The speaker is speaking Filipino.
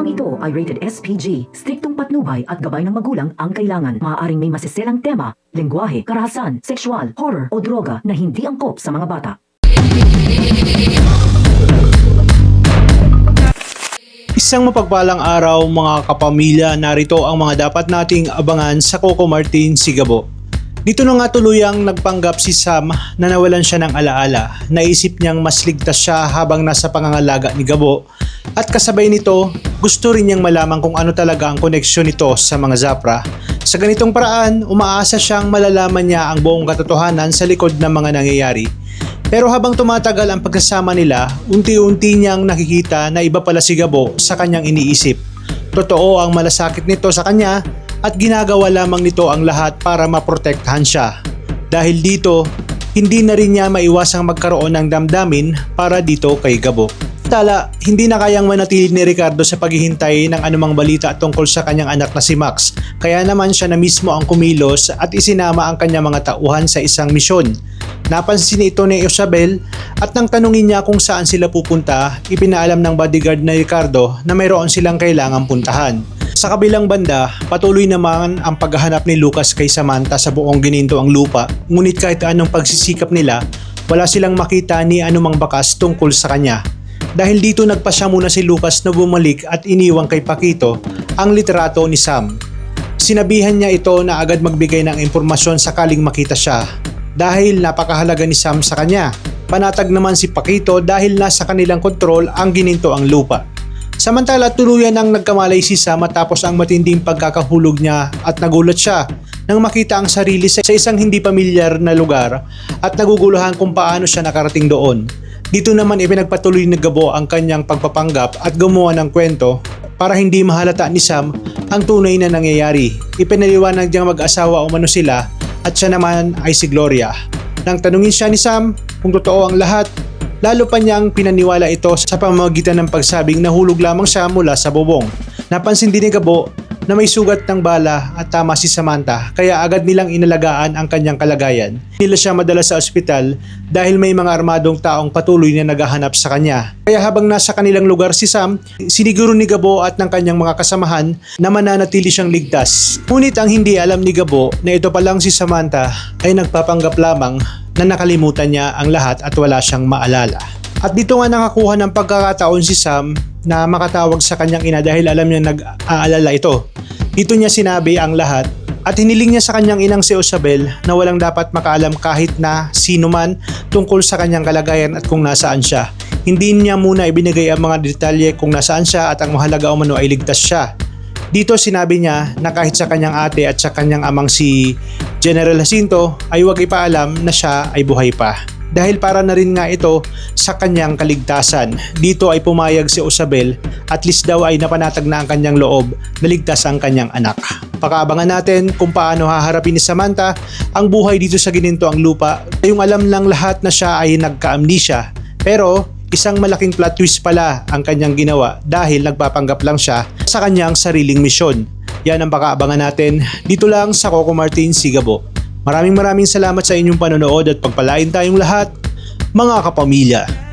Programang ito ay rated SPG. Striktong patnubay at gabay ng magulang ang kailangan. Maaaring may masiselang tema, lengguwahe, karahasan, sexual, horror o droga na hindi angkop sa mga bata. Isang mapagpalang araw mga kapamilya, narito ang mga dapat nating abangan sa Coco Martin Sigabo. Dito na nga tuluyang nagpanggap si Sam na nawalan siya ng alaala. Naisip niyang mas ligtas siya habang nasa pangangalaga ni Gabo at kasabay nito gusto rin niyang malaman kung ano talaga ang koneksyon nito sa mga Zapra. Sa ganitong paraan, umaasa siyang malalaman niya ang buong katotohanan sa likod ng mga nangyayari. Pero habang tumatagal ang pagkasama nila, unti-unti niyang nakikita na iba pala si Gabo sa kanyang iniisip. Totoo ang malasakit nito sa kanya at ginagawa lamang nito ang lahat para maprotektahan siya. Dahil dito, hindi na rin niya maiwasang magkaroon ng damdamin para dito kay Gabo. Tala, hindi na kayang manatili ni Ricardo sa paghihintay ng anumang balita tungkol sa kanyang anak na si Max. Kaya naman siya na mismo ang kumilos at isinama ang kanyang mga tauhan sa isang misyon. Napansin ito ni Isabel at nang tanungin niya kung saan sila pupunta, ipinaalam ng bodyguard na Ricardo na mayroon silang kailangang puntahan. Sa kabilang banda, patuloy naman ang paghahanap ni Lucas kay Samantha sa buong ginintoang lupa. Ngunit kahit anong pagsisikap nila, wala silang makita ni anumang bakas tungkol sa kanya. Dahil dito nagpasya muna si Lucas na bumalik at iniwang kay Paquito ang litrato ni Sam. Sinabihan niya ito na agad magbigay ng impormasyon sakaling makita siya dahil napakahalaga ni Sam sa kanya. Panatag naman si Paquito dahil nasa kanilang kontrol ang ginintoang lupa. Samantala tuluyan ang nagkamalay si Sam matapos ang matinding pagkakahulog niya at nagulat siya nang makita ang sarili sa isang hindi pamilyar na lugar at naguguluhan kung paano siya nakarating doon. Dito naman ipinagpatuloy ni Gabo ang kanyang pagpapanggap at gumawa ng kwento para hindi mahalata ni Sam ang tunay na nangyayari. Ipinaliwanag niyang mag-asawa umano sila at siya naman ay si Gloria. Nang tanungin siya ni Sam kung totoo ang lahat, lalo pa niyang pinaniwala ito sa pamamagitan ng pagsabing nahulog lamang siya mula sa bubong. Napansin din ni Gabo na may sugat ng bala at tama si Samantha kaya agad nilang inalagaan ang kanyang kalagayan. Nila siya madala sa ospital dahil may mga armadong taong patuloy na naghahanap sa kanya. Kaya habang nasa kanilang lugar si Sam, siniguro ni Gabo at ng kanyang mga kasamahan na mananatili siyang ligtas. Ngunit ang hindi alam ni Gabo na ito palang si Samantha ay nagpapanggap lamang na nakalimutan niya ang lahat at wala siyang maalala. At dito nga nakakuha ng pagkakataon si Sam na makatawag sa kanyang ina dahil alam niya nag-aalala ito. Dito niya sinabi ang lahat at hiniling niya sa kanyang inang si Isabel na walang dapat makaalam kahit na sino man tungkol sa kanyang kalagayan at kung nasaan siya. Hindi niya muna ibinigay ang mga detalye kung nasaan siya at ang mahalaga umano ay ligtas siya. Dito sinabi niya na kahit sa kanyang ate at sa kanyang amang si General Jacinto ay huwag ipaalam na siya ay buhay pa. Dahil para na rin nga ito sa kanyang kaligtasan. Dito ay pumayag si Isabel at least daw ay napanatag na ang kanyang loob na ligtas ang kanyang anak. Pakaabangan natin kung paano haharapin ni Samantha ang buhay dito sa ginintoang lupa. Yung alam lang lahat na siya ay nagka-amnesia. Pero isang malaking plot twist pala ang kanyang ginawa dahil nagpapanggap lang siya sa kanyang sariling misyon. Yan ang pakaabangan natin dito lang sa Coco Martin Sigabo. Maraming salamat sa inyong panonood at pagpalain tayong lahat, mga kapamilya.